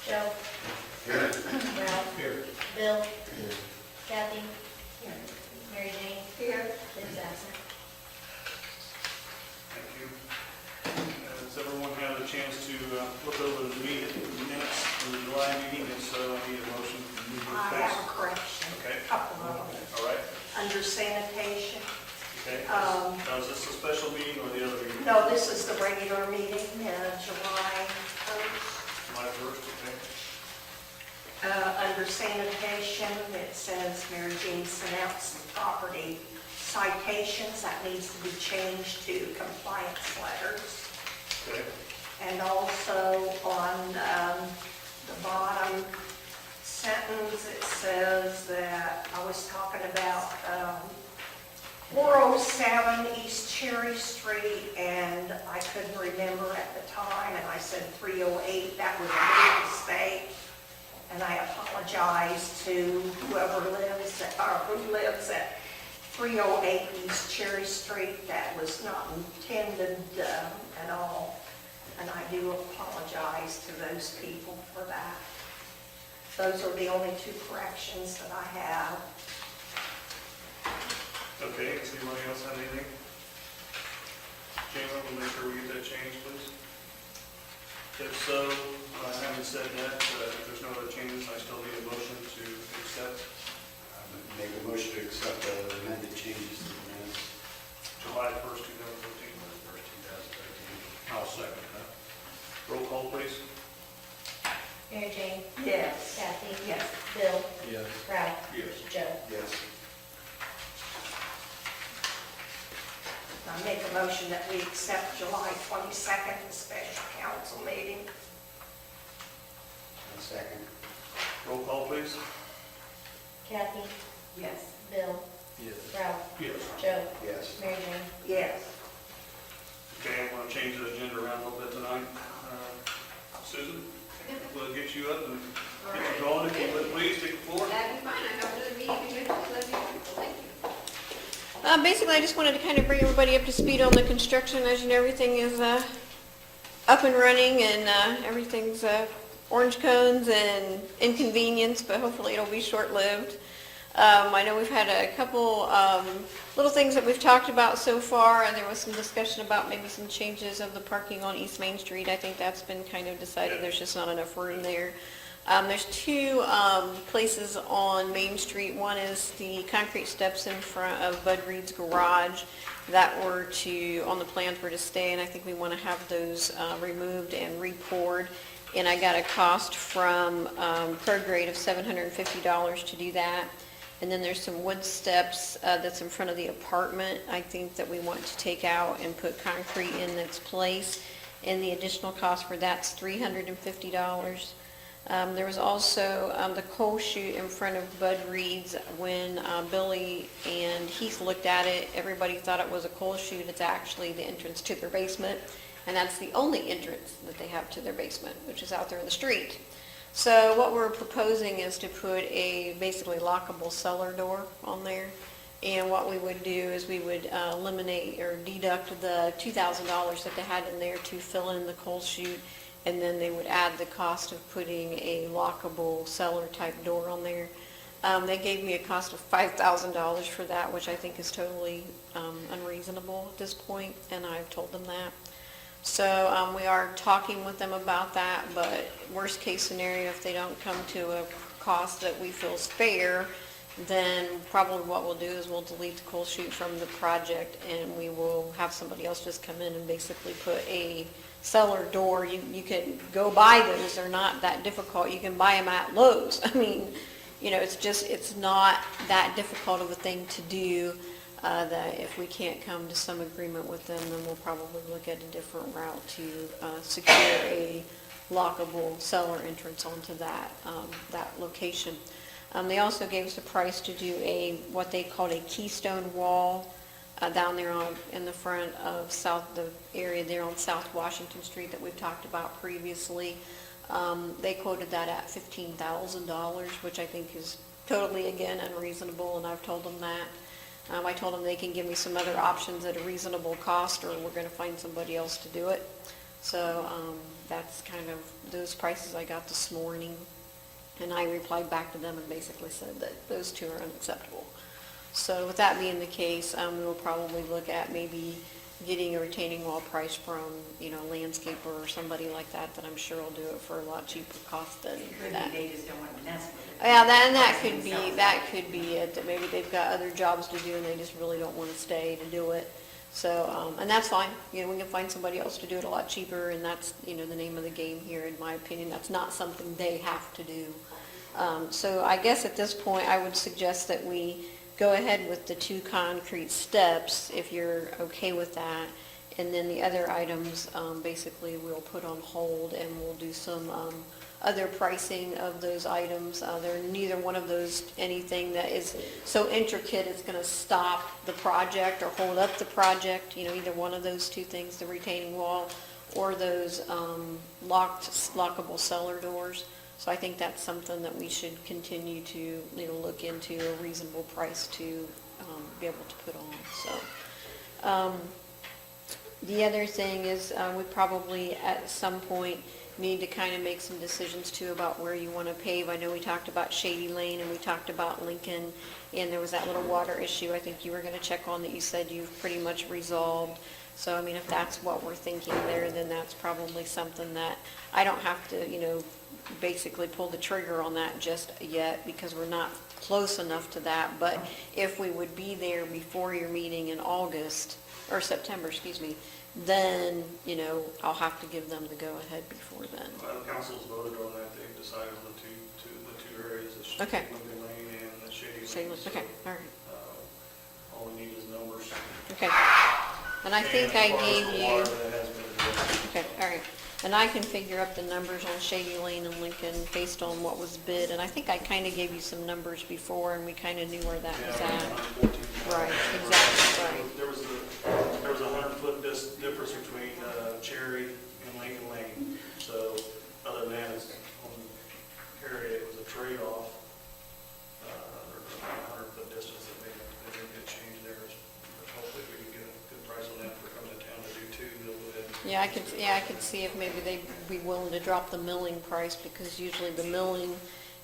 Joe. Here. Ralph. Here. Bill. Here. Kathy. Mary Jane. Here. Liv's absent. Thank you. Has everyone had a chance to look over the minutes from the July meeting? If so, I need a motion to move I it have past. a correction. Okay. Couple of them. All right. Under sanitation. Okay. Um, Now, is this a special meeting or the other meeting? No, this is the regular meeting, July 1st. July 1st, okay. Under sanitation, it says Mary Jean sent out some property citations. That needs to be changed to compliance letters. Okay. And also on the bottom sentence, it says that I was talking about 407 East Cherry Street, and I couldn't remember at the time, and I said 308. That was a big mistake, and I apologize to whoever lives at, or who lives at 308 East Cherry Street. That was not intended at all, and I do apologize to those people for that. Those are the only two corrections that I have. Okay, does anybody else have anything? Jayla, we'll make sure we get that changed, please. If so, having said that, if there's no other changes, I still need a motion to accept Make a motion to accept the amended changes to the minutes. July 1st, 2015. First, 2013. I'll second that. Roll call, please. Mary Jane. Yes. Kathy. Yes. Bill. Yes. Ralph. Yes. Joe. Yes. I make a motion that we accept July 22nd, the special council meeting. A second. Roll call, please. Kathy. Yes. Bill. Yes. Ralph. Yes. Joe. Yes. Mary Jane. Yes. Okay, I want to change the agenda around a little bit tonight. Susan, we'll get you up and get you going. If you would please take the floor. That'd be fine, I have another meeting to let you people, thank you. Basically, I just wanted to kind of bring everybody up to speed on the construction. As you know, everything is up and running, and everything's orange cones and inconvenience, but hopefully it'll be short-lived. I know we've had a couple little things that we've talked about so far, and there was some discussion about maybe some changes of the parking on East Main Street. I think that's been kind of decided. There's just not enough room there. There's two places on Main Street. One is the concrete steps in front of Bud Reed's garage that were to, on the plans were to stay, and I think we want to have those removed and re-poured. And I got a cost from ProGrade of $750 to do that. And then there's some wood steps that's in front of the apartment, I think that we want to take out and put concrete in its place. And the additional cost for that's $350. There was also the coal chute in front of Bud Reed's. When Billy and Heath looked at it, everybody thought it was a coal chute. It's actually the entrance to their basement, and that's the only entrance that they have to their basement, which is out there in the street. So what we're proposing is to put a basically lockable cellar door on there. And what we would do is we would eliminate or deduct the $2,000 that they had in there to fill in the coal chute, and then they would add the cost of putting a lockable cellar type door on there. They gave me a cost of $5,000 for that, which I think is totally unreasonable at this point, and I've told them that. So we are talking with them about that, but worst case scenario, if they don't come to a cost that we feel is fair, then probably what we'll do is we'll delete the coal chute from the project, and we will have somebody else just come in and basically put a cellar door. You can go buy those, they're not that difficult. You can buy them at Lowe's. I mean, you know, it's not that difficult of a thing to do. That if we can't come to some agreement with them, then we'll probably look at a different route to secure a lockable cellar entrance onto that location. They also gave us a price to do what they called a keystone wall down there in the front of the area there on South Washington Street that we've talked about previously. They quoted that at $15,000, which I think is totally, again, unreasonable, and I've told them that. I told them they can give me some other options at a reasonable cost, or we're going to find somebody else to do it. So that's kind of those prices I got this morning. And I replied back to them and basically said that those two are unacceptable. So with that being the case, we will probably look at maybe getting a retaining wall price from, you know, a landscaper or somebody like that I'm sure will do it for a lot cheaper cost than that. They just don't want to mess with it. Yeah, that could be it, that maybe they've got other jobs to do and they just really don't want to stay to do it. So, and that's fine, you know, we can find somebody else to do it a lot cheaper, and that's, you know, the name of the game here, in my opinion. That's not something they have to do. So I guess at this point, I would suggest that we go ahead with the 2 concrete steps, if you're okay with that. And then the other items, basically, we'll put on hold, and we'll do some other pricing of those items. They're neither one of those anything that is so intricate it's going to stop the project or hold up the project. You know, either one of those 2 things, the retaining wall or those lockable cellar doors. So I think that's something that we should continue to, you know, look into a reasonable price to be able to put on. So the other thing is we probably at some point need to kind of make some decisions too about where you want to pave. I know we talked about Shady Lane and we talked about Lincoln, and there was that little water issue I think you were going to check on that you said you've pretty much resolved. So I mean, if that's what we're thinking there, then that's probably something that I don't have to, you know, basically pull the trigger on that just yet, because we're not close enough to that. But if we would be there before your meeting in August, or September, excuse me, then, you know, I'll have to give them the go-ahead before then. The council's voted on that, they've decided on the two areas, the Okay. Lincoln Lane and the Shady Same, Lane. okay, all right, All we need is numbers. okay. And I think I gave you, Water that has been addressed. okay, all right. And I can figure up the numbers on Shady Lane and Lincoln based on what was bid. And I think I kind of gave you some numbers before, and we kind of knew where that was at. Right, exactly, right. There was a 100-foot difference between Cherry and Lincoln Lane. So other than that, on Harriet, it was a trade-off. There's a 100-foot distance that made a good change there. But hopefully we can get a good price on that for coming to town to do too. They'll go ahead. Yeah, I could see if maybe they'd be willing to drop the milling price, because usually the milling,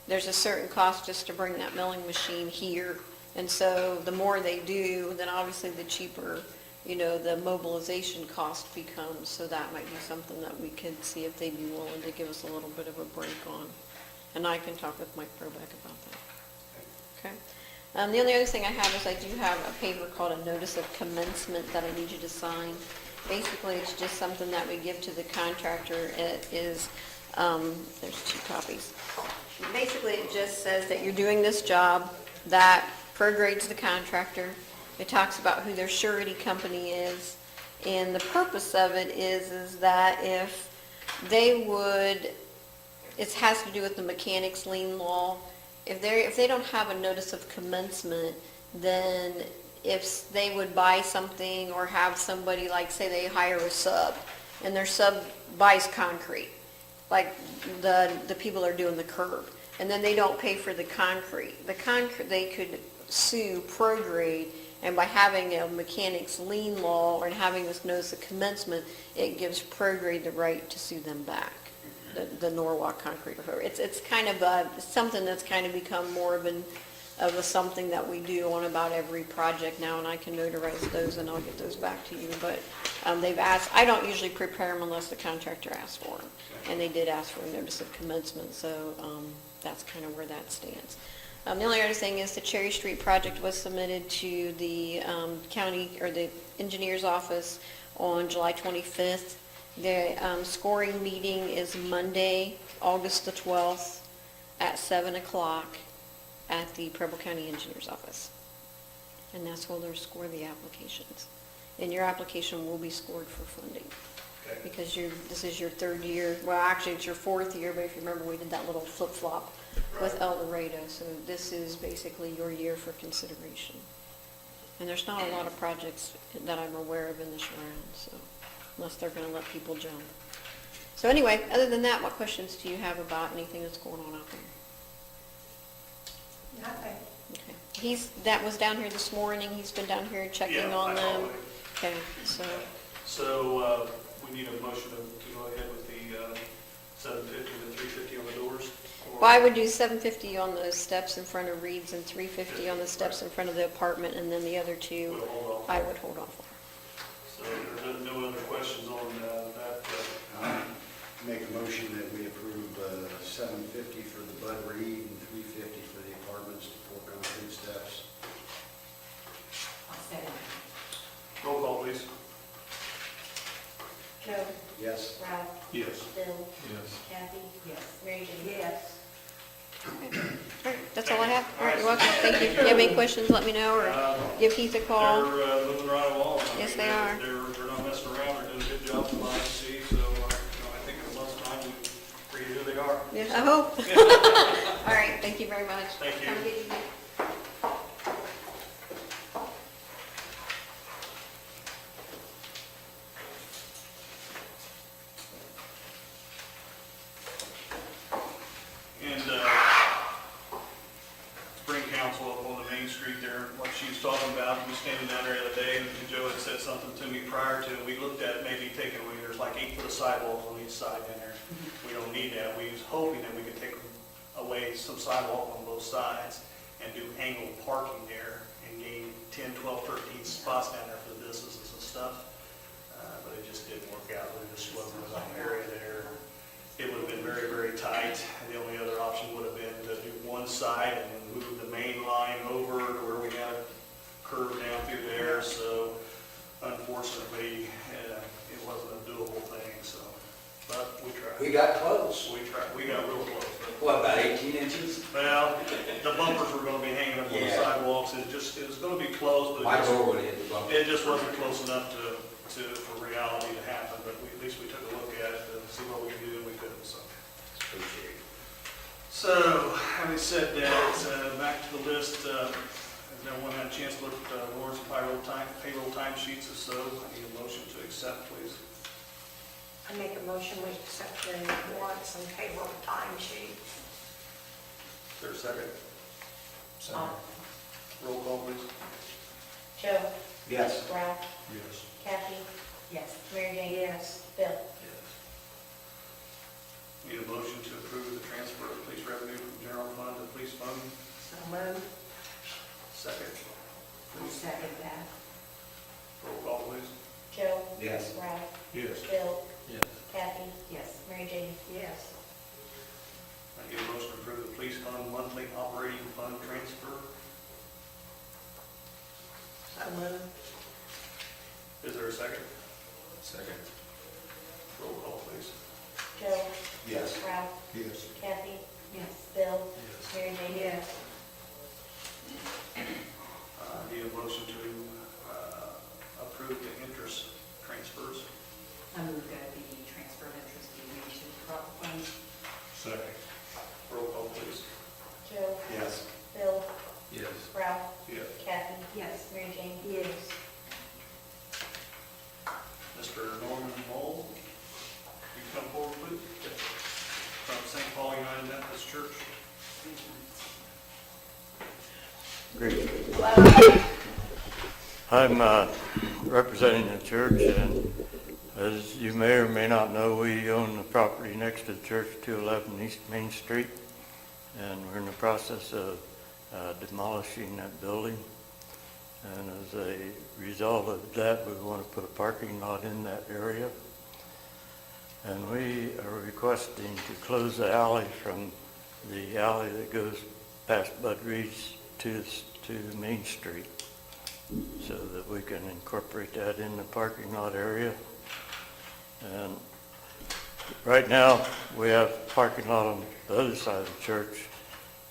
there's a certain cost just to bring that milling machine here. And so the more they do, then obviously the cheaper, you know, the mobilization cost becomes. So that might be something that we could see if they'd be willing to give us a little bit of a break on. And I can talk with Mike Probeck about that. Okay. The only other thing I have is I do have a paper called a notice of commencement that I need you to sign. Basically, it's just something that we give to the contractor. It is, there's 2 copies. Basically, it just says that you're doing this job, that prorates the contractor. It talks about who their surety company is. And the purpose of it is that if they would it has to do with the mechanics lien law. If they don't have a notice of commencement, then if they would buy something or have somebody, like say they hire a sub, and their sub buys concrete, like the people are doing the curb, and then they don't pay for the concrete, they could sue ProGrade, and by having a mechanics lien law or having this notice of commencement, it gives ProGrade the right to sue them back, the Norwalk Concrete or whoever. It's kind of something that's kind of become more of a something that we do on about every project now, and I can notarize those and I'll get those back to you. But they've asked, I don't usually prepare them unless the contractor asks for them, and they did ask for a notice of commencement, so that's kind of where that stands. The only other thing is the Cherry Street project was submitted to the county, or the engineer's office on July 25th. The scoring meeting is Monday, August the 12th at 7 o'clock at the Preble County Engineer's Office. And that's where they'll score the applications. And your application will be scored for funding. Okay. Because this is your third year, well, actually, it's your fourth year, but if you remember, we did that little flip-flop with El Dorado, so this is basically your year for consideration. And there's not a lot of projects that I'm aware of in this round, so, unless they're gonna let people jump. So anyway, other than that, what questions do you have about anything that's going on out there? Nothing. Okay. That was down here this morning, he's been down here checking Yeah, on I them. know. Okay, so, So, we need a motion to go ahead with the 750 to 350 on the doors? Or- well, I would do 750 on the steps in front of Reed's and 350 on the steps in front of the apartment, and then the other two, We'll hold off. I would hold off on. So there's no other questions on that? Make a motion that we approve $750 for the Bud Reed and $350 for the apartments to pour concrete steps. I'll second. Roll call, please. Joe, Yes? Ralph, Yes. Bill, Yes. Kathy, Yes. Mary Jane. Yes. All right, that's all I have. All right, you're welcome. Thank you. If you have any questions, let me know, or give Heath a call. They're moving right along. I Yes, mean, they are. They're not messing around, they're doing a good job from IC, so I think in a month's time, we read who they are. Yes, I hope. All right, thank you very much. Thank you. Have a good evening. And Spring Council up on the Main Street there, what she was talking about, we was standing down there the other day, and Joe had said something to me prior to, we looked at maybe taking away, there's like 8 foot of sidewalk on each side in there. We don't need that. We was hoping that we could take away some sidewalk on both sides and do angled parking there and gain 10, 12, 13 spots down there for the businesses and stuff. But it just didn't work out. There just wasn't enough area there. It would have been very, very tight. And the only other option would have been to do one side and then move the main line over to where we had a curve down through there. So unfortunately, it wasn't a doable thing, so, but we tried. We got close. We tried, we got real close. But, What, about 18 inches? well, the bumpers were gonna be hanging up on the Yeah. sidewalks, it was gonna be close, but My it just, door would hit the bumper. it just wasn't close enough for reality to happen, but at least we took a look at it to see what we could do, and we couldn't, so. Appreciate it. So, having said that, back to the list, has everyone had a chance to look at Lawrence payroll time sheets? If so, I need a motion to accept, please. I make a motion we accept the warrants and payroll time sheets. Is there a second? Second. Roll call, please. Joe, Yes. Ralph, Yes. Kathy, Yes. Mary Jane. Yes. Bill. Yes. Need a motion to approve the transfer of police revenue from general fund to police fund. So moved. Second. I'll second that. Roll call, please. Joe, Yes. Ralph, Yes. Bill, Yes. Kathy, Yes. Mary Jane. Yes. I need a motion to approve the police fund monthly operating fund transfer. So moved. Is there a second? Second. Roll call, please. Joe, Yes. Ralph, Yes. Kathy, Yes. Bill, Yes. Mary Jane. Yes. I need a motion to approve the interest transfers. I move that the transfer of interest be made to the proper funds. Second. I'm representing the church, and as you may or may not know, we own the property next to the church, 211 East Main Street, and we're in the process of demolishing that building. And as a result of that, we want to put a parking lot in that area. And we are requesting to close the alley from the alley that goes past Bud Reed's to Main Street, so that we can incorporate that in the parking lot area. And right now, we have parking lot on the other side of the church.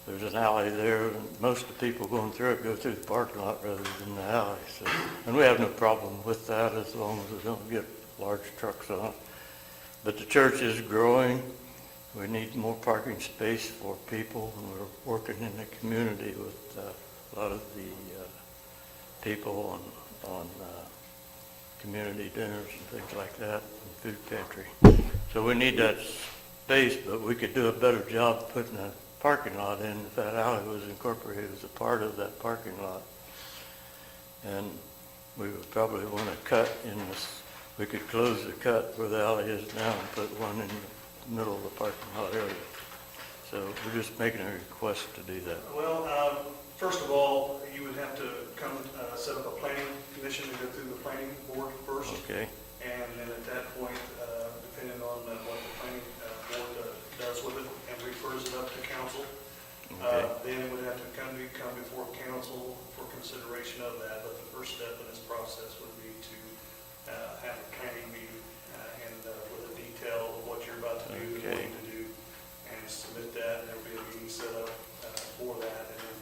There's an alley there, and most of the people going through it go through the parking lot rather than the alley. So, and we have no problem with that as long as we don't get large trucks on it. But the church is growing. We need more parking space for people, and we're working in the community with a lot of the people on community dinners and things like that, and food pantry. So we need that space, but we could do a better job putting a parking lot in if that alley was incorporated as a part of that parking lot. And we would probably want to cut in this, we could close the cut where the alley is now and put one in the middle of the parking lot area. So we're just making a request to do that. Well, first of all, you would have to come set up a planning commission to go through the planning board first. Okay, And then at that point, depending on what the planning board does with it and refers it up to council, okay, then it would have to come before council for consideration of that. But the first step in this process would be to have a planning meeting and with a detail of what you're about to do, and Okay. going to do, and submit that, and there'll be a meeting set up for that, and then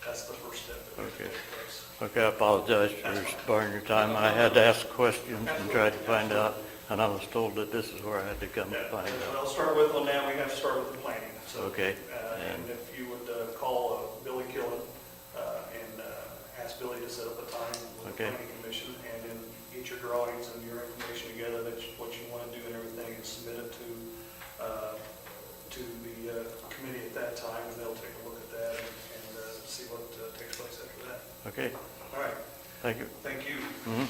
that's the first step that would Okay. take place. okay, I apologize for sparing your time. I had to ask questions and try to find out, and I was told that this is where I had to come to Yeah, find and out. I'll start with on that, we have to start with the planning. So, Okay, And and- if you would call Billy Killen and ask Billy to set up a time with the Okay. planning commission, and then get your drawings and your information together, what you want to do and everything, and submit it to the committee at that time, and they'll take a look at that and see what takes place after that. Okay, All right, thank you. thank you. Mhm.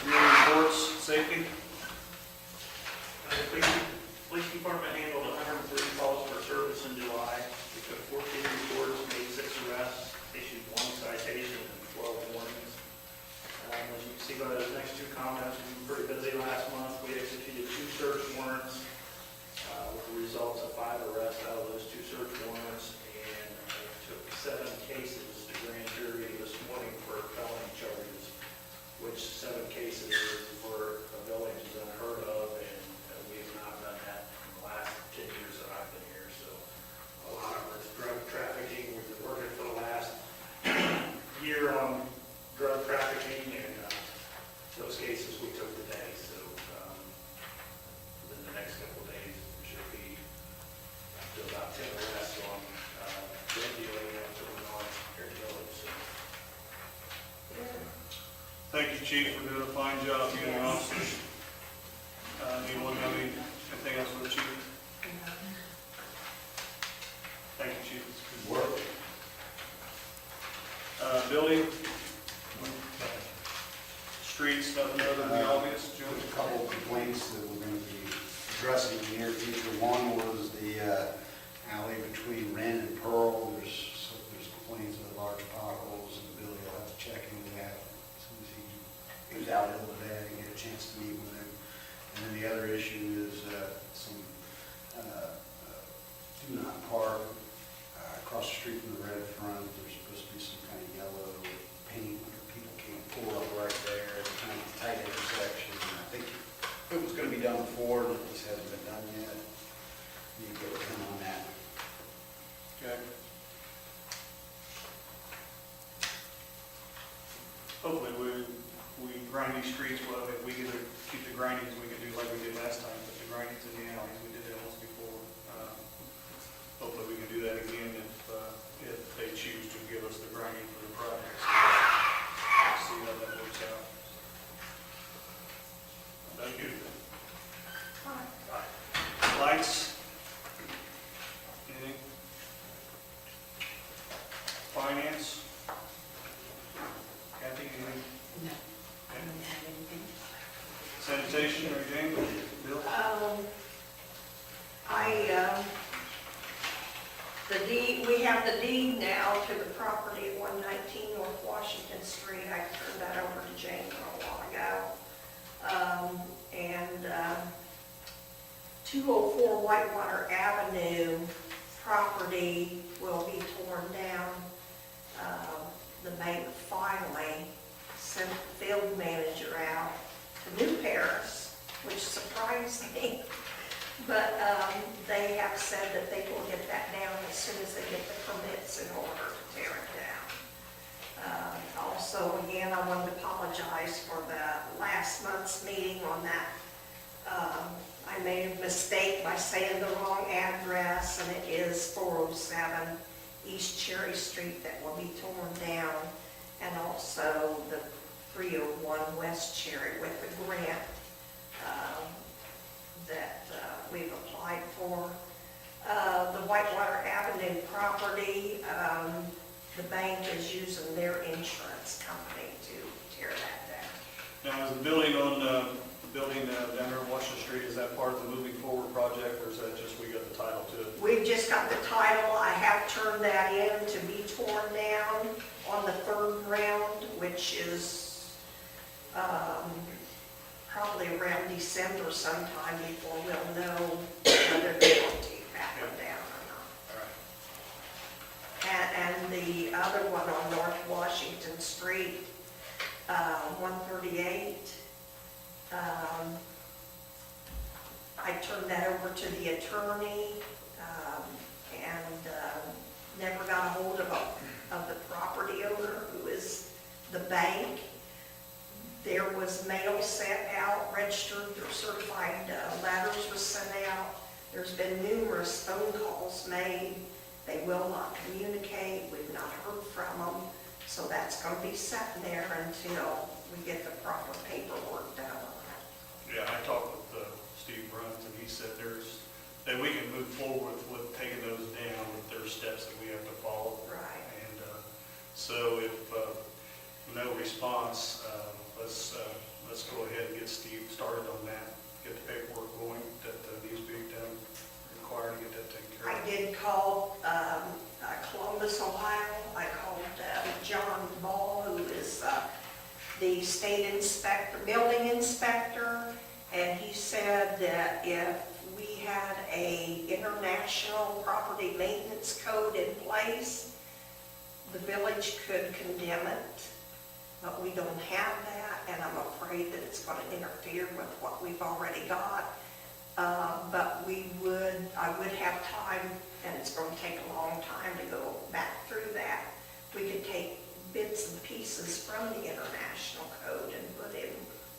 Community reports, safety. The police department handled 103 calls for service in July. We took 14 reports, made 6 arrests, issued 1 citation and 12 warnings. As you can see by those next 2 comments, we were pretty busy last month. We executed 2 search warrants with the results of 5 arrests out of those 2 search warrants, and took 7 cases to grand jury this morning for felony charges, which 7 cases for a village is unheard of, and we have not done that in the last 10 years that I've been here. So a lot of it is drug trafficking. We've been working for the last year on drug trafficking, and those cases we took today. So within the next couple of days, there should be up to about 10 arrests on drug dealing up to the north here in the village. So. Thank you, Chief, for doing a fine job, you and your officers. Anyone have anything else for the Chief? Thank you, Chief. Good work. Billy? Streets, nothing other than the obvious, Joe? There's a couple of complaints that we're going to be addressing in the near future. One was the alley between Wren and Pearl. There's complaints of large potholes, and Billy will have to check into that as soon as he was out a little bit and get a chance to meet with him. And then the other issue is some do not park across the street from the red front. There's supposed to be some kind of yellow paint where people can't pull up right there. It's kind of a tight intersection. And I think it was going to be done before, and it just hasn't been done yet. You need to get with him on that. Okay. Hopefully, we grind these streets, well, if we either keep the grindings, we can do like we did last time, but the grindings in the alleys, we did that once before. Hopefully, we can do that again if they choose to give us the grinding for the project. So we'll see how that works out. Thank you. Lights? Anything? presentation, Mary Jane, Bill? We have the deed now to the property at 119 North Washington Street. I turned that over to Jane a while ago. And 204 Whitewater Avenue property will be torn down. The bank finally sent the field manager out to New Paris, which surprised me. But they have said that they will get that down as soon as they get the permits in order to tear it down. Also, again, I wanted to apologize for the last month's meeting on that. I made a mistake by saying the wrong address, and it is 407 East Cherry Street that will be torn down, and also the 301 West Cherry with the grant that we've applied for. The Whitewater Avenue property, the bank is using their insurance company to tear that down. Now, is the building on, the building down there on Washington Street, is that part of the moving forward project, or is that just we got the title to it? We've just got the title. I have turned that in to be torn down on the third round, which is probably around December sometime before we'll know whether they're going to take that one down or not. All right. And the other one on North Washington Street, 138, I turned that over to the attorney and never got a hold of the property owner, who is the bank. There was mail sent out, registered or certified letters were sent out. There's been numerous phone calls made. They will not communicate. We've not heard from them. So that's going to be sitting there until we get the proper paperwork done on it. Yeah, I talked with Steve Bruns, and he said that we can move forward with taking those down, but there's steps that we have to follow. Right. And so if no response, let's go ahead and get Steve started on that, get the paperwork going that needs to be done, required to get that taken care of. I did call Columbus, Ohio. I called John Ball, who is the state inspector, building inspector, and he said that if we had a international property maintenance code in place, the village could condemn it, but we don't have that, and I'm afraid that it's going to interfere with what we've already got. But I would have time, and it's going to take a long time to go back through that. We could take bits and pieces from the international code and put in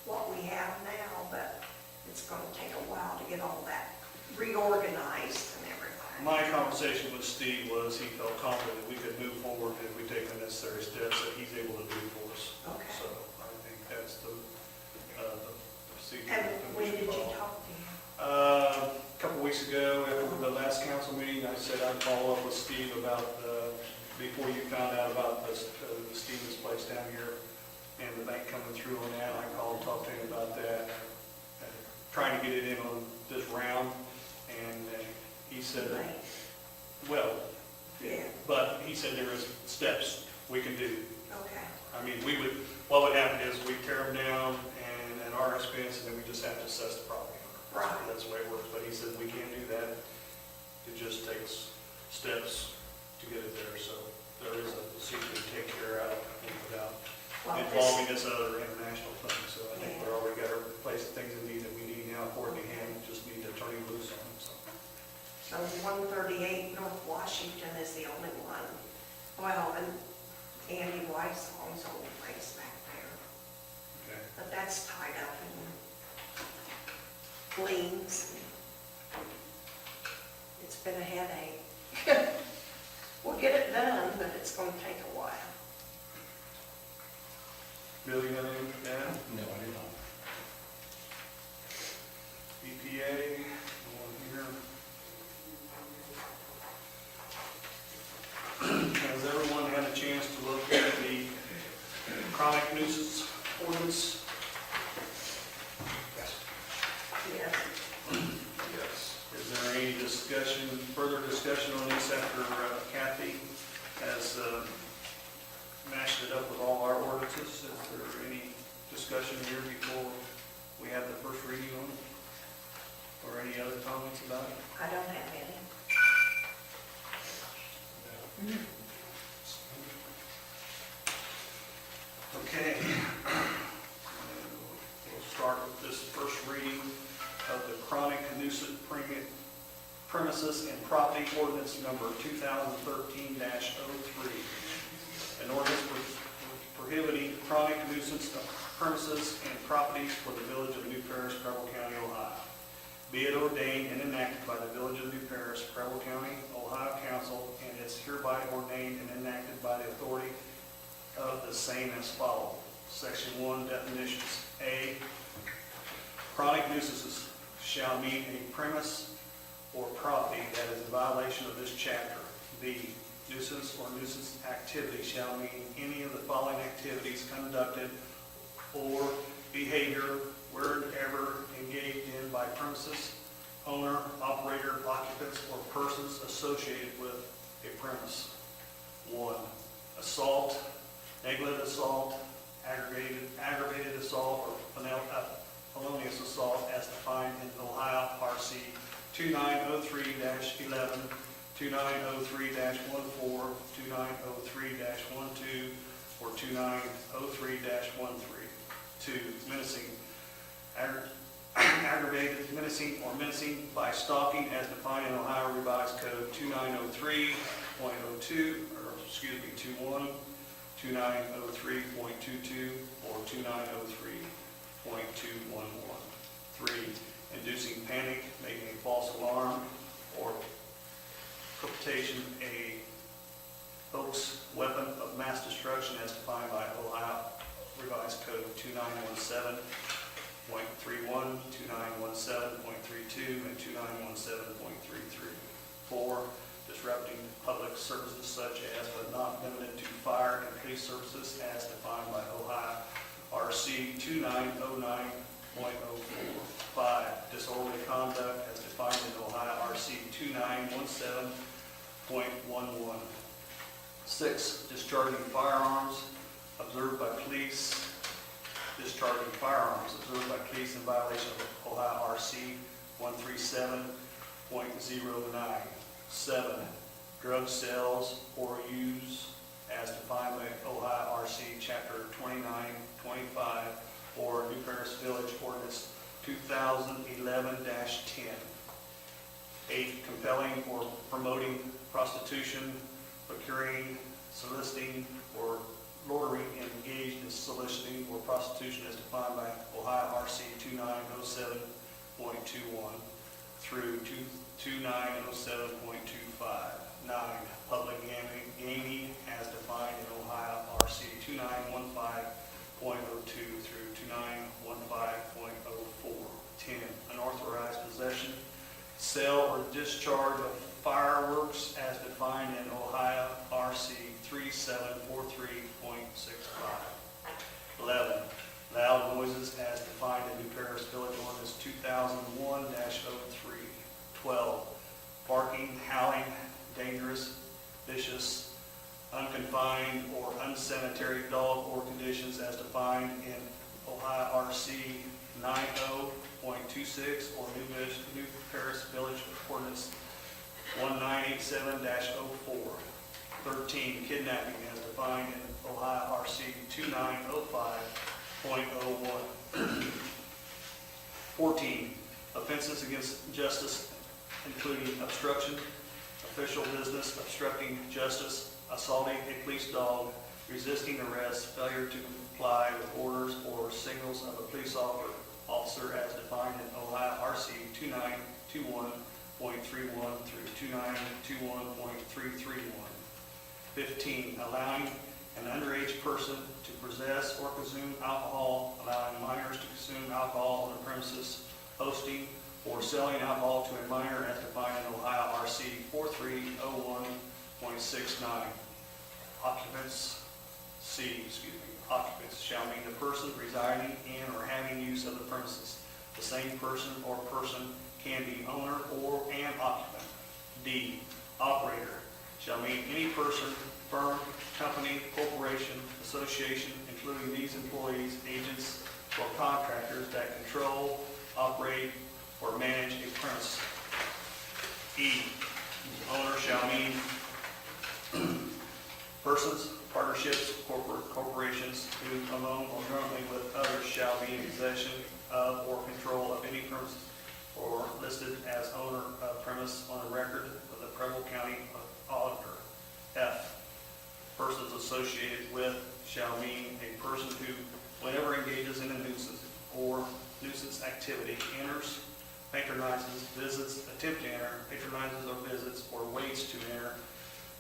what we have now, but it's going to take a while to get all that reorganized and everything. My conversation with Steve was he felt confident that we could move forward if we take the necessary steps that he's able to do for us. Okay. So I think that's the procedure. And that we when should did you follow. talk to him? A couple weeks ago, after the last council meeting, I said I'd follow up with Steve about, before you found out about the Stevens place down here and the bank coming through on that. I called and talked to him about that, trying to get it in on this round. And he said, Right. well, Yeah. but he said there is steps we can do. Okay. I mean, what would happen is we tear them down and at our expense, and then we just have to assess the property owner. Right. That's the way it works, but he said we can't do that. It just takes steps to get it there, so there is a procedure to take care of without Well, involving this other international thing. So I think Yeah. we're already got our place of things that we need now, according to him, just need to turn him loose on them, so. So 138 North Washington is the only one. Well, and Andy Weissong's old place back there. Okay. But that's tied up in liens. It's been a headache. We'll get it done, but it's going to take a while. Bill, you got anything to add? No, I did not. EPA, one here. Has everyone had a chance to look at the chronic nuisance ordinance? Yes. ordinances. Is there any discussion here before we have the first reading on it? Or any other comments about it? I don't have any. Okay. We'll start with this first reading of the chronic nuisance premises and property ordinance number 2013-03. An ordinance prohibiting chronic nuisance premises and properties for the village of New Paris, Preble County, Ohio. Be it ordained and enacted by the village of New Paris, Preble County, Ohio Council, and is hereby ordained and enacted by the authority of the same as follows. Section 1, definitions. A, chronic nuisances shall mean a premise or property that is in violation of this chapter. B, nuisance or nuisance activity shall mean any of the following activities conducted or behavior wherever engaged in by premises, owner, operator, occupants, or persons associated with a premise. 1, assault, negligent assault, aggravated assault, or felonious assault as defined in Ohio RC 2903-11, 2903-14, 2903-12, or 2903-13. 2, menacing, aggravated menacing or menacing by stalking as defined in Ohio Revised Code 2903.02, 21, 2903.22, or 2903.211. 3, inducing panic, making a false alarm, or perpetration a hoax, weapon of mass destruction as defined by Ohio Revised Code 2917.31, 2917.32, and 2917.33. 4, disrupting public services such as, but not limited to, fire and police services as defined by Ohio RC 2909.04. 5, disorderly conduct as defined in Ohio RC 2917.11. 6, discharging firearms observed by police in violation of Ohio RC 137.09. 7, drug sales or use as defined by Ohio RC Chapter 2925 or New Paris Village Ordinance 2011-10. 8, compelling or promoting prostitution, procuring, soliciting, or loitering and engaged in soliciting or prostitution as defined by Ohio RC 2907.21 through 2907.25. 9, public gaming as defined in Ohio RC 2915.02 through 2915.04. 10, unauthorized possession, sale, or discharge of fireworks as defined in Ohio RC 3743.65. 11, loud noises as defined in New Paris Village Ordinance 2001-03. 12, barking, howling, dangerous, vicious, unconfined, or unsanitary dog or conditions as defined in Ohio RC 90.26 or New Paris Village Ordinance 1987-04. 13, kidnapping as defined in Ohio RC 2905.01. 14, offenses against justice including obstruction, official business, obstructing justice, assaulting a police dog, resisting arrest, failure to comply with orders or signals of a police officer as defined in Ohio RC 2921.31 through 2921.331. 15, allowing an underage person to possess or consume alcohol, allowing minors to consume alcohol on the premises, hosting or selling alcohol to a minor as defined in Ohio RC 4301.69. Occupants shall mean the person residing in or having use of the premises. The same person or person can be owner or an occupant. D, operator shall mean any person firm, company, corporation, association, including these employees, agents, or contractors that control, operate, or manage a premise. E, owner shall mean persons, partnerships, corporations who alone or jointly with others shall be in possession of or control of any premise or listed as owner of premise on the record of the Preble County Auditor. F, persons associated with shall mean a person who, whenever engages in a nuisance or nuisance activity, enters, patronizes, visits, attempt to enter, patronizes or visits, or waits to enter,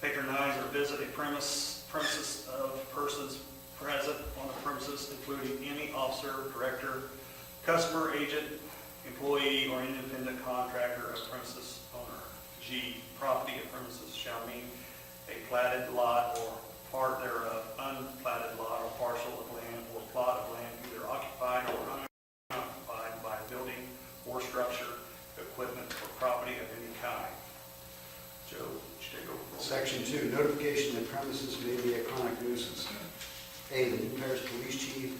patronize or visit a premises of persons present on the premises, including any officer, director, customer, agent, employee, or independent contractor of premises owner. G, property of premises shall mean a platted lot or part thereof, unplatted lot or parcel of land or plot of land either occupied or unoccupied by a building or structure, equipment, or property of any kind. Joe, would you take over? Section 2, notification that premises may be a chronic nuisance. A, the New Paris Police Chief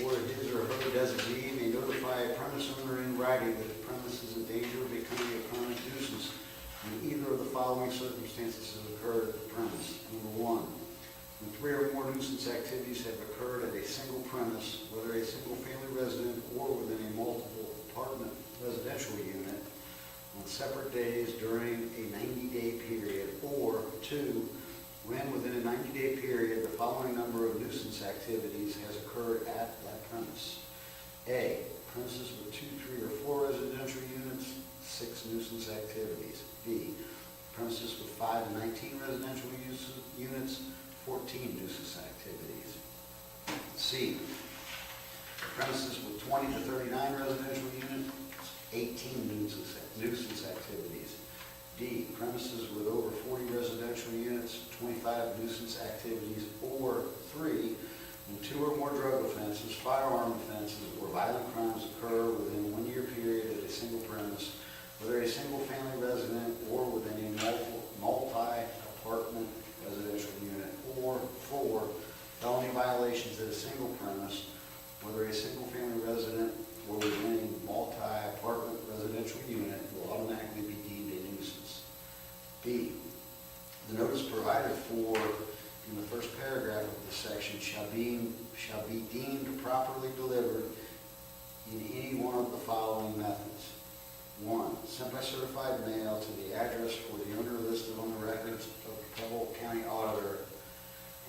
or his or her designee may notify a premise owner in writing that the premise is in danger of becoming a chronic nuisance when either of the following circumstances have occurred at the premise. Number 1, when 3 or more nuisance activities have occurred at a single premise, whether a single-family resident or within a multiple apartment residential unit, on separate days during a 90-day period, or 2, when within a 90-day period the following number of nuisance activities has occurred at that premise. A, premises with 2, 3, or 4 residential units, 6 nuisance activities. B, premises with 5 to 19 residential units, 14 nuisance activities. C, premises with 20 to 39 residential units, 18 nuisance activities. D, premises with over 40 residential units, 25 nuisance activities. Or 3, when 2 or more drug offenses, firearm offenses, or violent crimes occur within a 1-year period at a single premise, whether a single-family resident or within a multi-apartment residential unit. Or 4, felony violations at a single premise, whether a single-family resident or within a multi-apartment residential unit, will automatically be deemed a nuisance. B, the notice provided for in the first paragraph of this section shall be deemed properly delivered in any one of the following methods. 1, sent by certified mail to the address for the owner listed on the records of the Preble County Auditor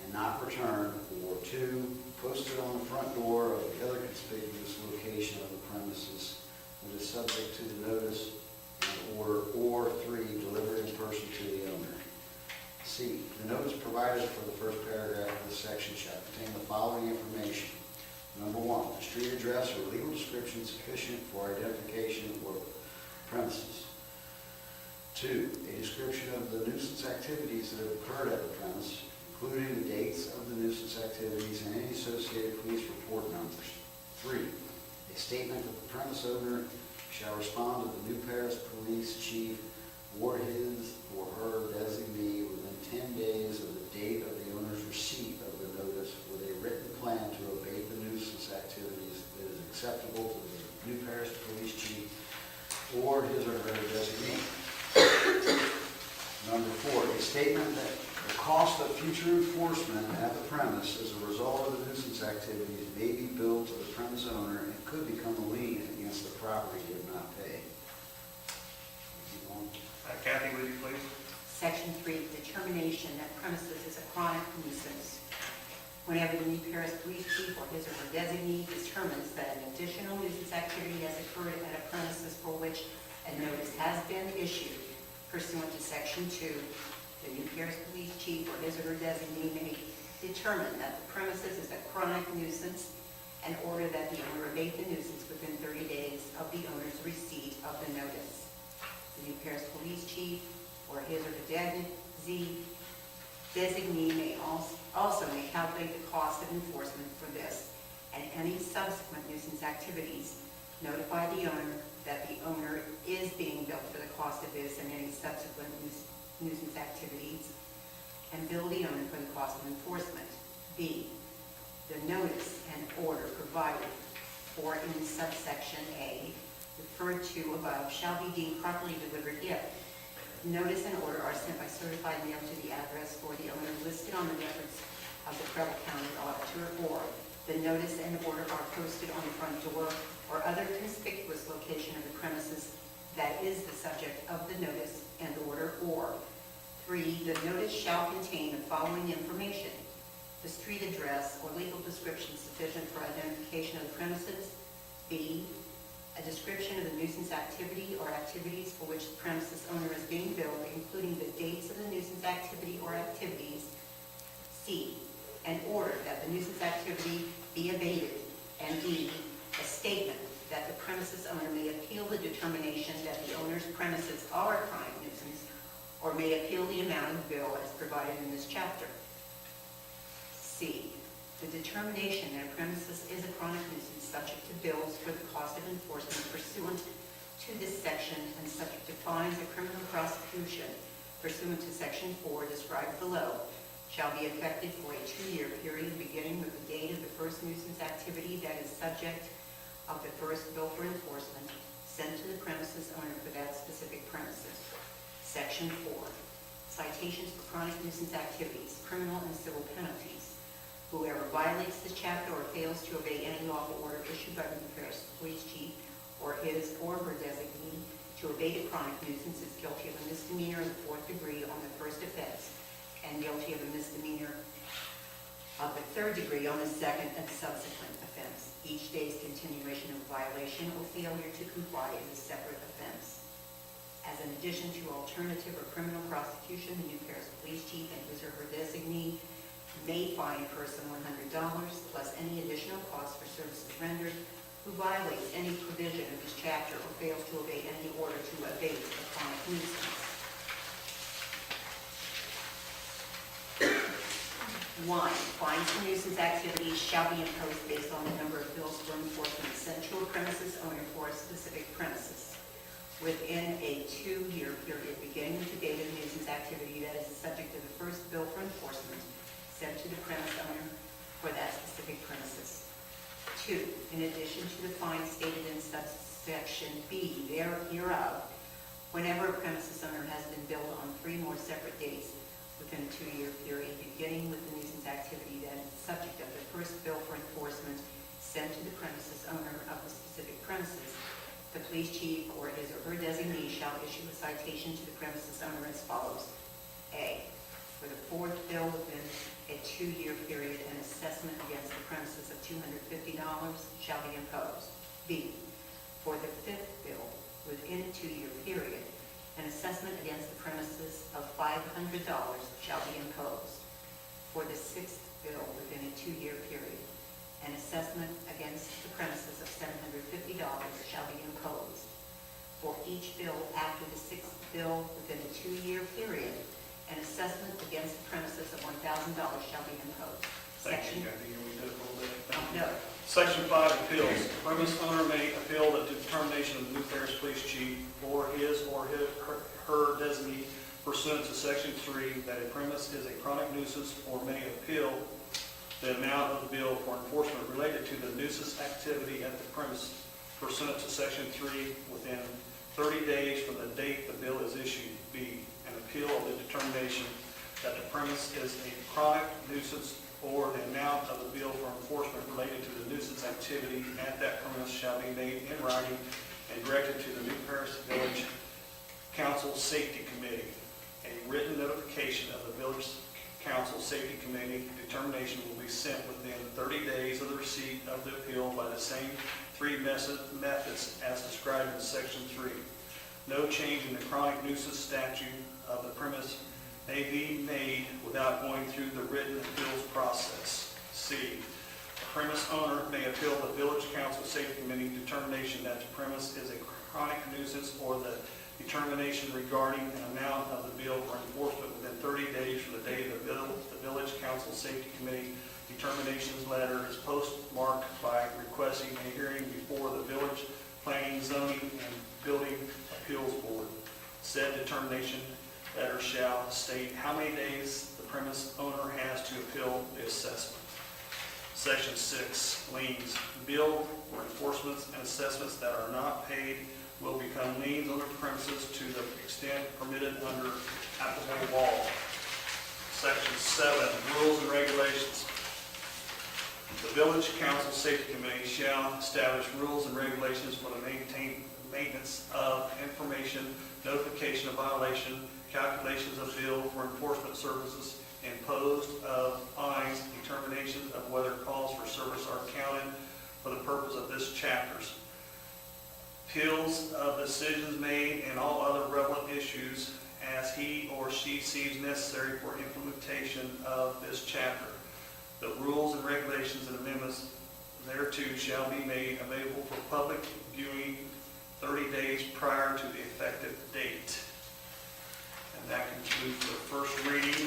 and not returned. Or 2, posted on the front door of the other conspicuous location of the premises that is subject to the notice and order. Or 3, delivered in person to the owner. C, the notice provided for the first paragraph of this section shall contain the following information. Number 1, the street address or legal description sufficient for identification or premises. 2, a description of the nuisance activities that have occurred at the premise, including the dates of the nuisance activities and any associated police report numbers. 3, a statement that the premise owner shall respond to the New Paris Police Chief or his or her designee within 10 days of the date of the owner's receipt of the notice with a written plan to abate the nuisance activities that is acceptable to the New Paris Police Chief or his or her designee. Number 4, a statement that the cost of future enforcement at the premise as a result of the nuisance activities may be billed to the premise owner and could become a lien against the property he did not pay. Keep going. Kathy, would you please? Section 3, determination that premises is a chronic nuisance. Whenever the New Paris Police Chief or his or her designee determines that an additional nuisance activity has occurred at a premises for which a notice has been issued pursuant to Section 2, the New Paris Police Chief or his or her designee may determine that the premises is a chronic nuisance and order that the owner abate the nuisance within 30 days of the owner's receipt of the notice. The New Paris Police Chief or his or her designee may also may calculate the cost of enforcement for this and any subsequent nuisance activities. Notify the owner that the owner is being billed for the cost of this and any subsequent nuisance activities. and bill the owner for the cost of enforcement. B, the notice and order provided for in subsection A, referred to above, shall be deemed properly delivered if notice and order are sent by certified mail to the address for the owner listed on the records of the Preble County Auditor, or the notice and order are posted on the front door or other conspicuous location of the premises that is the subject of the notice and order, or 3, the notice shall contain the following information: the street address or legal description sufficient for identification of the premises. B, a description of the nuisance activity or activities for which the premises owner is being billed, including the dates of the nuisance activity or activities. C, an order that the nuisance activity be abated. And D, a statement that the premises owner may appeal the determination that the owner's premises are a chronic nuisance, or may appeal the amount of the bill as provided in this chapter. C, the determination that a premises is a chronic nuisance subject to bills for the cost of enforcement pursuant to this section and subject to fines or criminal prosecution pursuant to section 4 described below shall be effective for a 2-year period beginning with the date of the first nuisance activity that is subject of the first bill for enforcement sent to the premises owner for that specific premises. Section 4, citations for chronic nuisance activities, criminal and civil penalties. Whoever violates this chapter or fails to obey any lawful order issued by the New Paris Police Chief or his or her designee to abate a chronic nuisance is guilty of a misdemeanor in the 4th degree on the first offense and guilty of a misdemeanor of the 3rd degree on the 2nd and subsequent offense. Each day's continuation of violation or failure to comply is a separate offense. As an addition to alternative or criminal prosecution, the New Paris Police Chief and his or her designee may fine a person $100 plus any additional costs for services rendered who violates any provision of this chapter or fails to obey any order to abate a chronic nuisance. 1, fines for nuisance activities shall be imposed based on the number of bills for enforcement sent to a premises owner for a specific premises within a 2-year period beginning with the date of the nuisance activity that is the subject of the first bill for enforcement sent to the premise owner for that specific premises. 2, in addition to the fine stated in subsection B hereof, whenever a premises owner has been billed on 3 more separate dates within a 2-year period beginning with the nuisance activity that is the subject of the first bill for enforcement sent to the premises owner of the specific premises, the police chief or his or her designee shall issue a citation to the premises owner as follows. A, for the 4th bill within a 2-year period, an assessment against the premises of $250 shall be imposed. B, for the 5th bill within a 2-year period, an assessment against the premises of $500 shall be imposed. For the 6th bill within a 2-year period, an assessment against the premises of $750 shall be imposed. For each bill after the 6th bill within a 2-year period, an assessment against the premises of $1,000 shall be imposed. Thank you, Kathy. We did it a little bit. No. Section 5, appeals. The premise owner may appeal the determination of the New Paris Police Chief or his or her designee pursuant to Section 3 that a premise is a chronic nuisance, or may appeal the amount of the bill for enforcement related to the nuisance activity at the premise pursuant to Section 3 within 30 days from the date the bill is issued. B, an appeal of the determination that the premise is a chronic nuisance or the amount of the bill for enforcement related to the nuisance activity at that premise shall be made in writing and directed to the New Paris Village Council Safety Committee. A written notification of the Village Council Safety Committee determination will be sent within 30 days of the receipt of the appeal by the same 3 methods as described in Section 3. No change in the chronic nuisance statute of the premise may be made without going through the written appeals process. C, the premise owner may appeal the Village Council Safety Committee determination that the premise is a chronic nuisance or the determination regarding an amount of the bill for enforcement within 30 days from the date of the bill. The Village Council Safety Committee determinations letter is postmarked by requesting a hearing before the Village Planning, Zoning, and Building Appeals Board. Said determination letter shall state how many days the premise owner has to appeal the assessment. Section 6, liens. Bill or enforcements and assessments that are not paid will become liens on the premises to the extent permitted under applicable law. Section 7, rules and regulations. The Village Council Safety Committee shall establish rules and regulations for the maintenance of information, notification of violation, calculations of bill for enforcement services, imposed of fines, determinations of whether calls for service are counted for the purpose of this chapters. Appeals of decisions made and all other relevant issues as he or she sees necessary for implementation of this chapter. The rules and regulations and amendments thereto shall be made available for public viewing 30 days prior to the effective date. And that concludes the first reading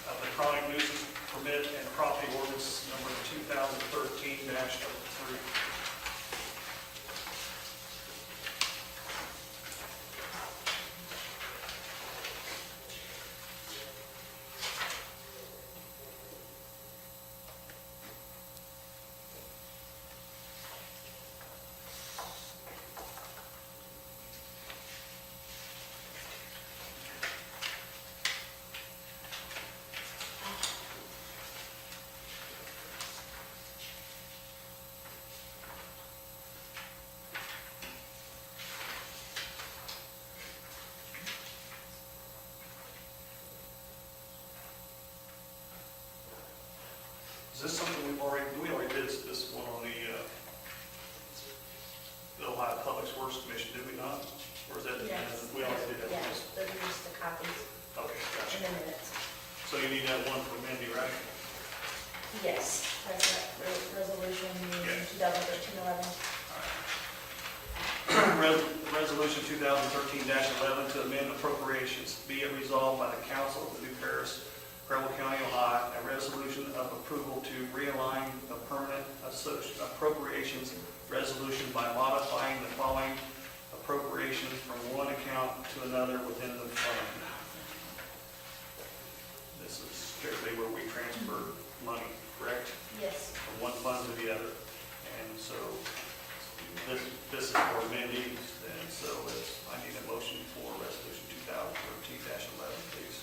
of the chronic nuisance permit and property ordinance number 2013-03. Is this something we already did this one on the Ohio Public Works Commission, did we not? Or is that, Yes. we already did that? Yes, those are just the copies Okay, in gotcha. the minutes. So you need that one for Mindy, right? Yes, that's that resolution Yeah. 2013-11. Resolution 2013-11 to amend appropriations. Be it resolved by the Council of the New Paris, Preble County, Ohio, a resolution of approval to realign the permanent appropriations resolution by modifying the following appropriations from one account to another within the fund. This is strictly where we transfer money, correct? Yes. From one fund to the other. And so this is for Mindy, and so I need a motion for resolution 2013-11, please.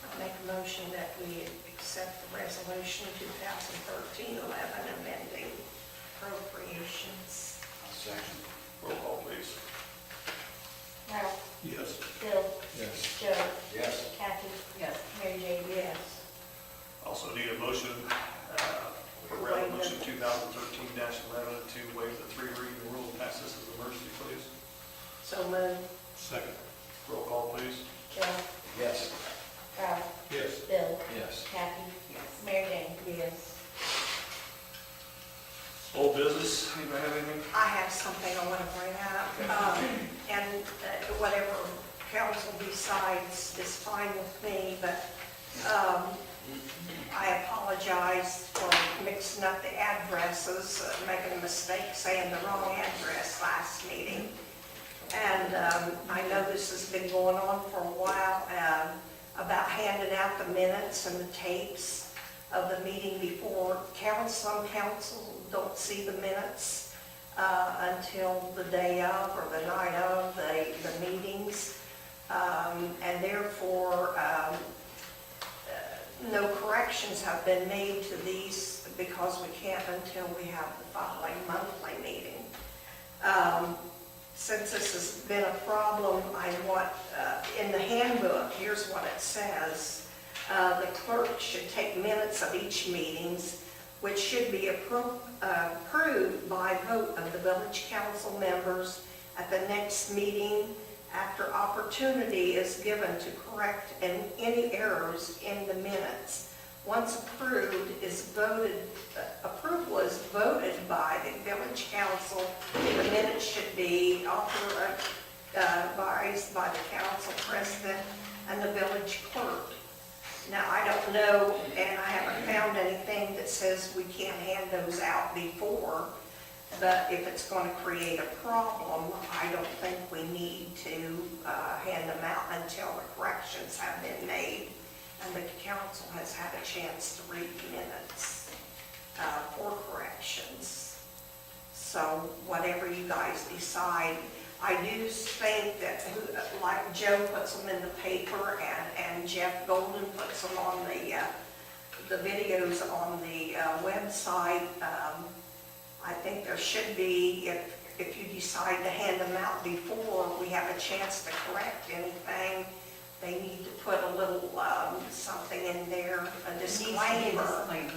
I make a motion that we accept the resolution 2013-11 amending appropriations. Second. Roll call, please. Ralph, Yes. Bill, Yes. Joe, Yes. Kathy, Yes. Mary Jane. Yes. Also need a motion for resolution 2013-11 to waive the three reading rule and pass this as an emergency, please. So moved. Second. Roll call, please. Joe, Yes. Ralph, Yes. Bill, Yes. Kathy, Yes. Mary Jane. Yes. Old business, anybody have anything? I have something I want to bring up, and whatever council decides is fine with me, but I apologize for mixing up the addresses, making a mistake saying the wrong address last meeting. And I know this has been going on for a while, about handing out the minutes and the tapes of the meeting before. Some councils don't see the minutes until the day of or the night of the meetings. And therefore, no corrections have been made to these because we can't until we have the following monthly meeting. Since this has been a problem, I want, in the handbook, here's what it says. The clerk should take minutes of each meetings, which should be approved by vote of the village council members at the next meeting after opportunity is given to correct any errors in the minutes. Once approval is voted by the village council, the minutes should be authorized by the council president and the village clerk. Now, I don't know, and I haven't found anything that says we can't hand those out before, but if it's going to create a problem, I don't think we need to hand them out until the corrections have been made. and the council has had a chance to read minutes for corrections. So whatever you guys decide, I do think that, like Joe puts them in the paper and Jeff Golden puts them on the videos on the website. I think there should be, if you decide to hand them out before we have a chance to correct anything, they need to put a little something in there, a Needs to be a disclaimer, disclaimer.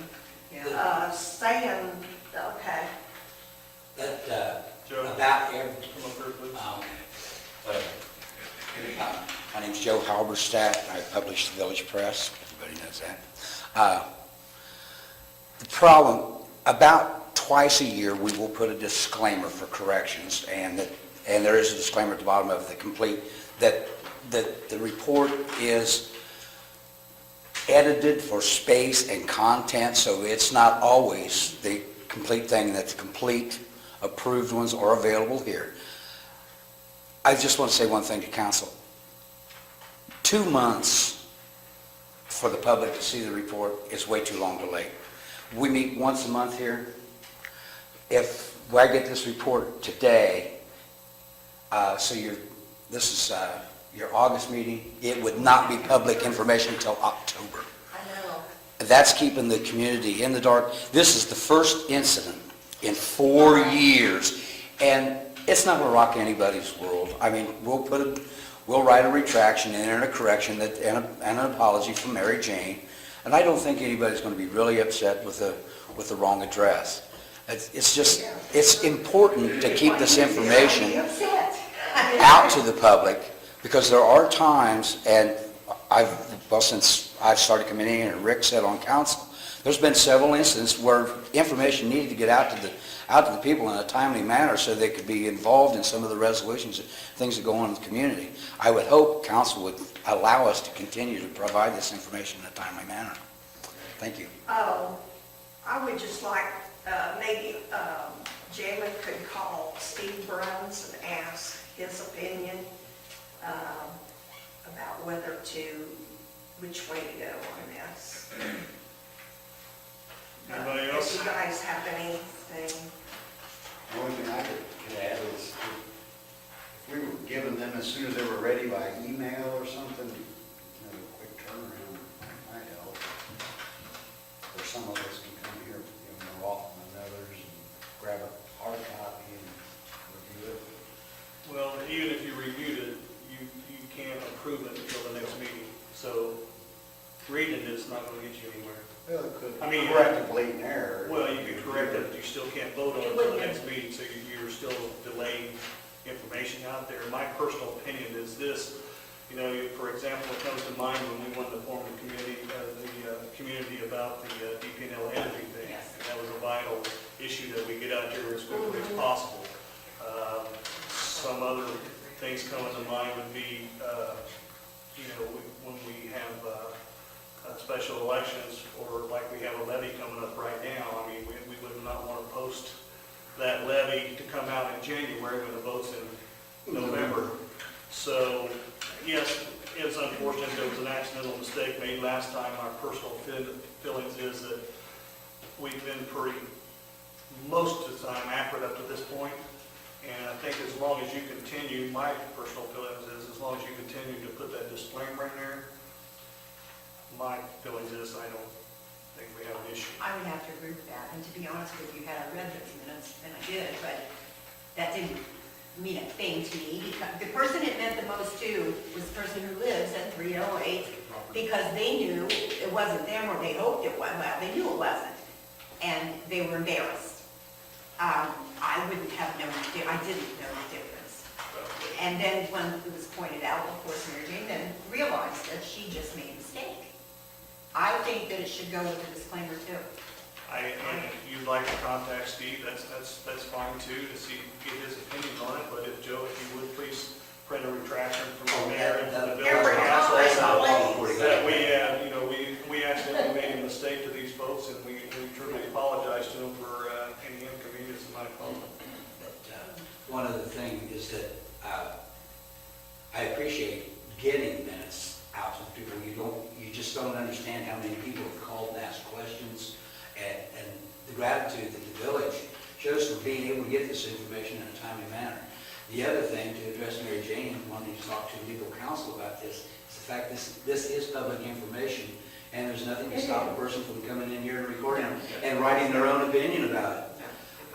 Yeah. saying, okay. Joe, About every, come up here, please. my name's Joe Halberstadt, I publish the Village Press, everybody knows that. The problem, about twice a year, we will put a disclaimer for corrections, and there is a disclaimer at the bottom of the complete, that the report is edited for space and content, so it's not always the complete thing, that the complete approved ones are available here. I just want to say one thing to council. 2 months for the public to see the report is way too long to wait. We meet once a month here. If I get this report today, this is your August meeting, it would not be public information until October. I know. That's keeping the community in the dark. This is the first incident in 4 years, and it's not going to rock anybody's world. I mean, we'll write a retraction and a correction and an apology from Mary Jane, and I don't think anybody's going to be really upset with the wrong address. It's important to keep this information out to the public, because there are times, and since I've started coming in and Rick said on council, there's been several instances where information needed to get out to the people in a timely manner so they could be involved in some of the resolutions, things that go on in the community. I would hope council would allow us to continue to provide this information in a timely manner. Thank you. I would just like, maybe Jalen could call Steve Bruns and ask his opinion about which way to go on this. Anybody else? If you guys have anything, The only thing I could add is if we were giving them as soon as they were ready by email or something, a quick turnaround might help. Or some of us can come here, more often than others, and grab a hard copy and review it. Well, even if you reviewed it, you can't approve it until the next meeting. So reading it is not going to get you anywhere. Well, it could I mean, correct a blatant error. Well, you can correct it, but you still can't vote on it until the next meeting, so you're still delaying information out there. My personal opinion is this, for example, it comes to mind when we wanted to form the community about the DP&L energy thing. Yes. And that was a vital issue that we get out there as quickly as possible. Some other things coming to mind would be, when we have special elections, or like we have a levy coming up right now, I mean, we would not want to post that levy to come out in January when the vote's in November. So, yes, it's unfortunate there was an accidental mistake made last time. Our personal feelings is that we've been most of the time accurate up to this point. And I think as long as you continue, my personal feelings is as long as you continue to put that disclaimer in there, my feelings is I don't think we have an issue. I would have to agree with that, and to be honest with you, had I read those minutes, then I did, but that didn't mean a thing to me, because the person it meant the most to was the person who lives at 308, because they knew it wasn't them, or they hoped it was, well, they knew it wasn't, and they were embarrassed. I wouldn't have known, I didn't know the difference. And then when it was pointed out, of course, Mary Jane then realized that she just made a mistake. I think that it should go with a disclaimer too. And if you'd like to contact Steve, that's fine too, to get his opinion on it. But if Joe, if you would please print a retraction from the mayor and from the village council, that we accidentally made a mistake to these folks, and we truly apologize to them for any inconvenience that might come. One other thing is that I appreciate getting minutes out to the people. You just don't understand how many people have called and asked questions, and the gratitude that the village shows for being able to get this information in a timely manner. The other thing, to address Mary Jane, wanting to talk to legal counsel about this, is the fact this is public information, and there's nothing to stop a person from coming in here and recording and writing their own opinion about it.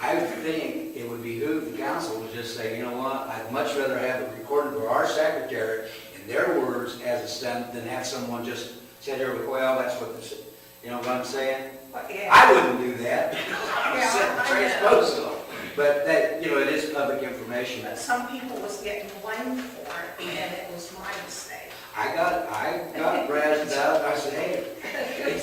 I would think it would behoove the council to just say, you know what, I'd much rather have it recorded for our secretary in their words as it's done than have someone just sit here with, well, that's what this, you know what I'm saying? Yeah. I wouldn't do that. I would Yeah, sit I and know. transpose them. But that, you know, it is public information. But some people was getting blamed for it, and it was my mistake. I got razzed out. I said, hey,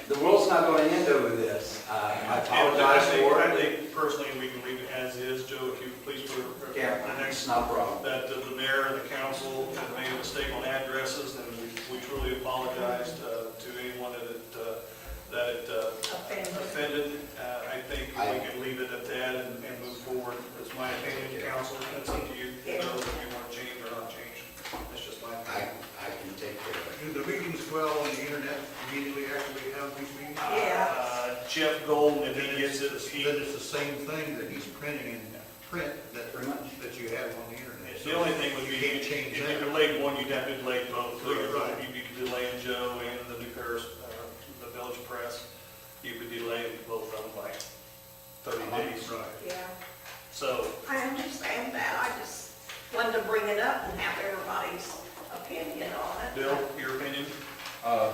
the world's not going to end over this. I apologize for I it. think personally, we can leave it as is. Joe, if you would please put Yeah, the next, it's not a problem. that the mayor and the council have made a mistake on addresses, and we truly apologize to anyone that it offended. I think we can leave it at that and move forward. That's my opinion, council. That's up to you. Yeah. Know if you want to change or not change. That's just my opinion. I can take care of it. Do the meetings well on the internet immediately after we have these meetings? Yeah. Jeff Golden, if he gets it, Then it's the same thing that he's printing in print that you have on the internet. The only thing would be, You can't change if that. you delayed one, you'd have to delay both. Right. You'd be delaying Joe and the New Paris, the Village Press. You could delay both of them by 30 days. Right. Yeah, So, I understand that. I just wanted to bring it up and have everybody's opinion on it. Bill, your opinion? I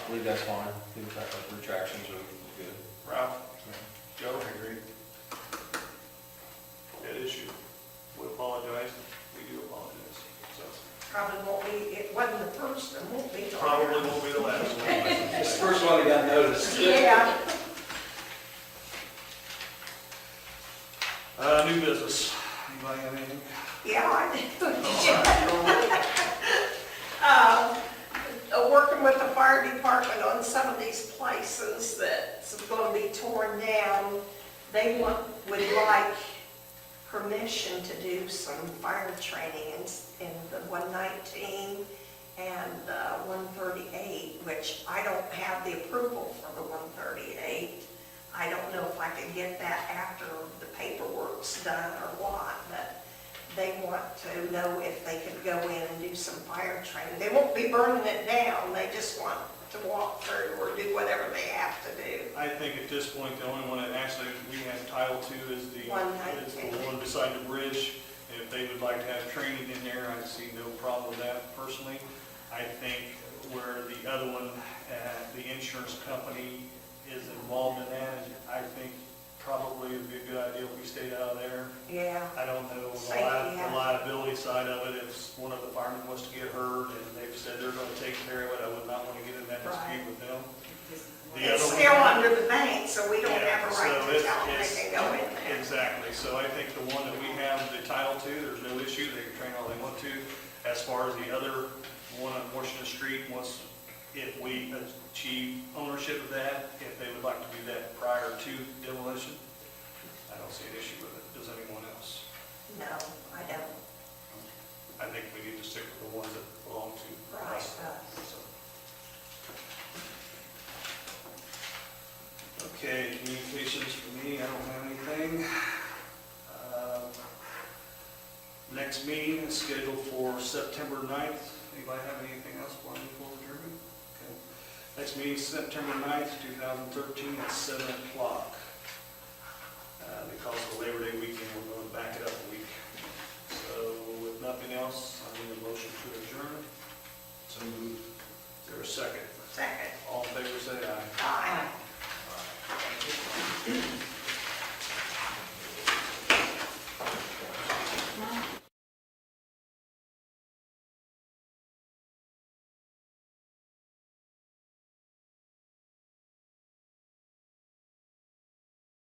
believe that's fine. The retractions are good. Ralph? Joe? I agree. That issue. We apologize. We do apologize. So, Probably won't be, it wasn't the first and won't be the last. probably won't be the last one. It's the first one that got noticed. Yeah. New business. Anybody have anything? Yeah, I do. Working with the fire department on some of these places that's going to be torn down, they would like permission to do some fire training in the 119 and 138, which I don't have the approval for the 138. I don't know if I can get that after the paperwork's done or what, but they want to know if they could go in and do some fire training. They won't be burning it down, they just want to walk through or do whatever they have to do. I think at this point, the only one that actually we have title to is the 119. one beside the bridge. And if they would like to have training in there, I see no problem with that personally. I think where the other one, the insurance company is involved in that, I think probably it'd be a good idea if we stayed out of there. Yeah, I don't know Safety, the liability side of it. If one of the firemen was to get hurt and they've said they're going to take care of it, I would not want to get in that dispute with them. The it's other still one- under the bank, so we don't Yeah, have a so right to it's- tell them they it's- can go in there. Exactly, so I think the one that we have the title to, there's no issue, they can train all they want to. As far as the other one on Washington Street, if we achieve ownership of that, if they would like to do that prior to demolition, I don't see an issue with it. Does anyone else? No, I don't. I think we need to stick with the ones that belong to Right, us. us. Okay, communications for me, I don't have anything. Next meeting is scheduled for September 9th. Anybody have anything else before adjournment? Okay. Next meeting is September 9th, 2013 at 7 o'clock. Because of the Labor Day weekend, we're going to back it up a week. So with nothing else, I need a motion to adjourn. So moved. Is there a second? Second. All in favor, say aye.